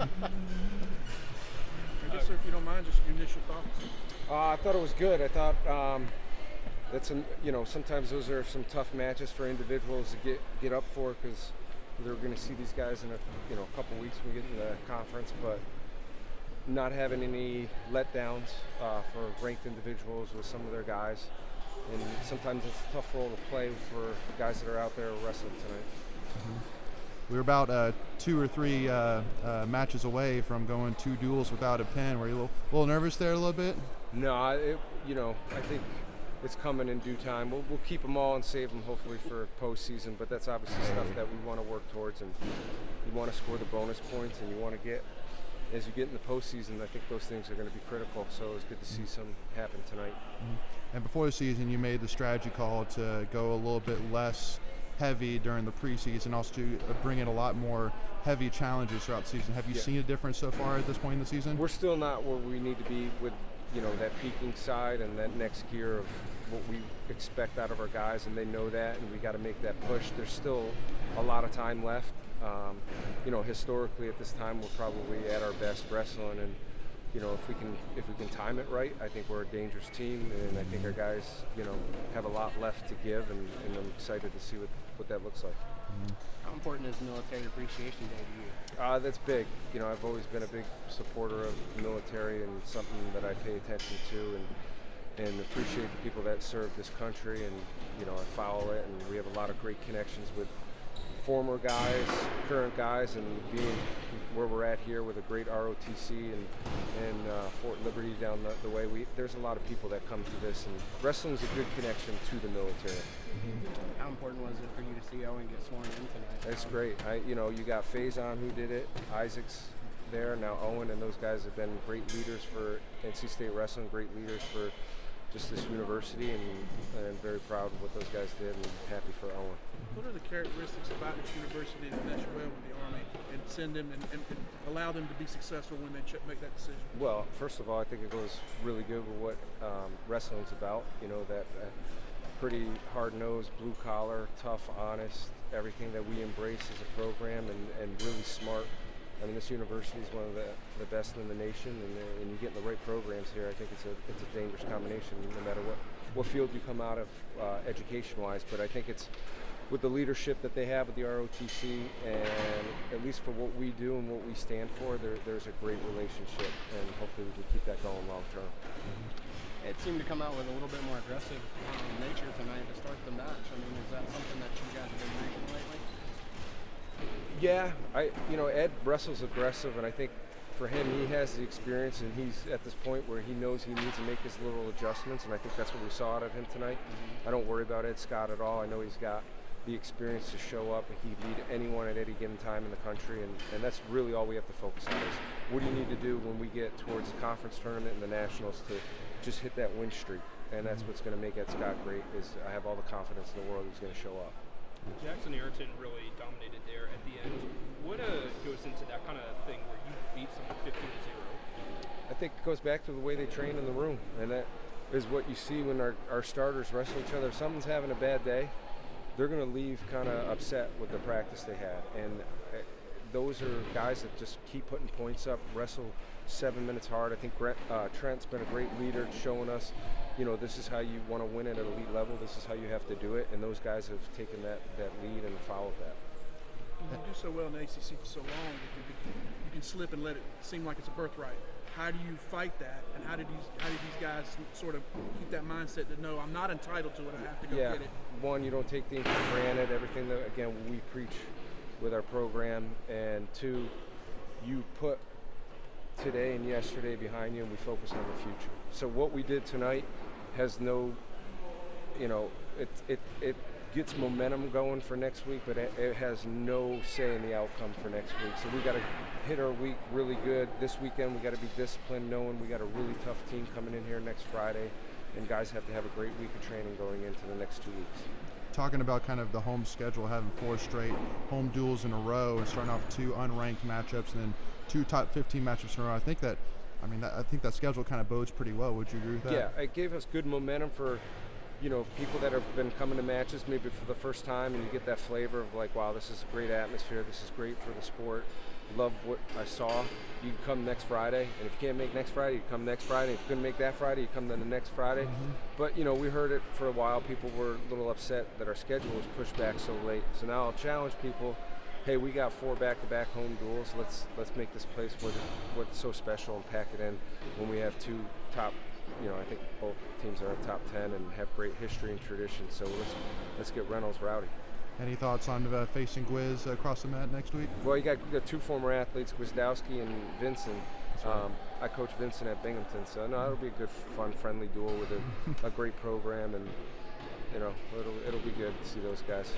I guess, sir, if you don't mind, just your initial thoughts. I thought it was good. I thought sometimes those are some tough matches for individuals to get up for because they're going to see these guys in a couple weeks when we get to the conference, but not having any letdowns for ranked individuals with some of their guys. And sometimes it's a tough role to play for guys that are out there wrestling tonight. Mm-hmm. We were about 2 or 3 matches away from going 2 duels without a pin. Were you a little nervous there a little bit? No, I think it's coming in due time. We'll keep them all and save them hopefully for postseason, but that's obviously stuff that we want to work towards, and you want to score the bonus points, and you want to get, as you get in the postseason, I think those things are going to be critical, so it was good to see some happen tonight. Mm-hmm. And before the season, you made the strategy call to go a little bit less heavy during the preseason, also to bring in a lot more heavy challenges throughout the season. Have you seen a difference so far at this point in the season? We're still not where we need to be with that peaking side and that next gear of what we expect out of our guys, and they know that, and we got to make that push. There's still a lot of time left. Historically at this time we're probably at our best wrestling, and if we can time it right, I think we're a dangerous team, and I think our guys have a lot left to give, and I'm excited to see what that looks like. Mm-hmm. How important is Military Appreciation Day to you? That's big. I've always been a big supporter of the military, and something that I pay attention to and appreciate the people that serve this country, and I follow it, and we have a lot of great connections with former guys, current guys, and being where we're at here with a great ROTC and Fort Liberty down the way. There's a lot of people that come to this, and wrestling's a good connection to the military. Mm-hmm. How important was it for you to see Owen get sworn in tonight? It's great. You got Faison who did it, Isaac's there, now Owen, and those guys have been great leaders for NC State Wrestling, great leaders for just this university, and I'm very proud of what those guys did, and happy for Owen. What are the characteristics about this university that mesh well with the Army and send them and allow them to be successful when they make that decision? Well, first of all, I think it goes really good with what wrestling's about. That pretty hard-nosed, blue-collar, tough, honest, everything that we embrace as a program, and really smart. I mean, this university is one of the best in the nation, and you get in the right programs here. I think it's a dangerous combination, no matter what field you come out of education-wise. But I think it's with the leadership that they have with the ROTC, and at least for what we do and what we stand for, there's a great relationship, and hopefully we can keep that going long term. It seemed to come out with a little bit more aggressive nature tonight to start the match. I mean, is that something that you guys have been bringing lately? Yeah, Ed wrestles aggressive, and I think for him, he has the experience, and he's at this point where he knows he needs to make his little adjustments, and I think that's what we saw out of him tonight. Mm-hmm. I don't worry about Ed Scott at all. I know he's got the experience to show up, and he can lead anyone at any given time in the country, and that's really all we have to focus on is what do you need to do when we get towards the conference tournament and the nationals to just hit that win streak, and that's what's going to make Ed Scott great. Is I have all the confidence in the world he's going to show up. Jackson Ayrton really dominated there at the end. What goes into that kind of thing where you beat someone 15-0? I think it goes back to the way they train in the room, and that is what you see when our starters wrestle each other. If someone's having a bad day, they're going to leave kind of upset with the practice they had, and those are guys that just keep putting points up, wrestle 7 minutes hard. I think Trent's been a great leader, showing us this is how you want to win at an elite level. This is how you have to do it, and those guys have taken that lead and followed that. You do so well in the ACC for so long, you can slip and let it seem like it's a birthright. How do you fight that, and how did these guys sort of keep that mindset that no, I'm not entitled to it, I have to go get it? One, you don't take things for granted. Everything that again we preach with our program, and two, you put today and yesterday behind you, and we focus on the future. So what we did tonight has no, it gets momentum going for next week, but it has no say in the outcome for next week. So we got to hit our week really good. This weekend we got to be disciplined, knowing we got a really tough team coming in here next Friday, and guys have to have a great week of training going into the next 2 weeks. Talking about kind of the home schedule, having 4 straight home duels in a row, and starting off 2 unranked matchups, and then 2 top 15 matchups in a row. I think that schedule kind of bodes pretty well. Would you agree with that? Yeah, it gave us good momentum for people that have been coming to matches maybe for the first time, and you get that flavor of like, wow, this is a great atmosphere, this is great for the sport. love what I saw. You can come next Friday, and if you can't make next Friday, you come next Friday. If you couldn't make that Friday, you come then the next Friday. But we heard it for a while. People were a little upset that our schedule was pushed back so late. So now I'll challenge people. Hey, we got 4 back-to-back home duels. Let's make this place what's so special and pack it in when we have 2 top. I think both teams are in top 10 and have great history and tradition. So let's get Reynolds rowdy. Any thoughts on facing Gwiz across the mat next week? Well, we got 2 former athletes, Gwizdowski and Vincent. I coach Vincent at Binghamton, so it'll be a good, fun, friendly duel with a great program, and it'll be good to see those guys.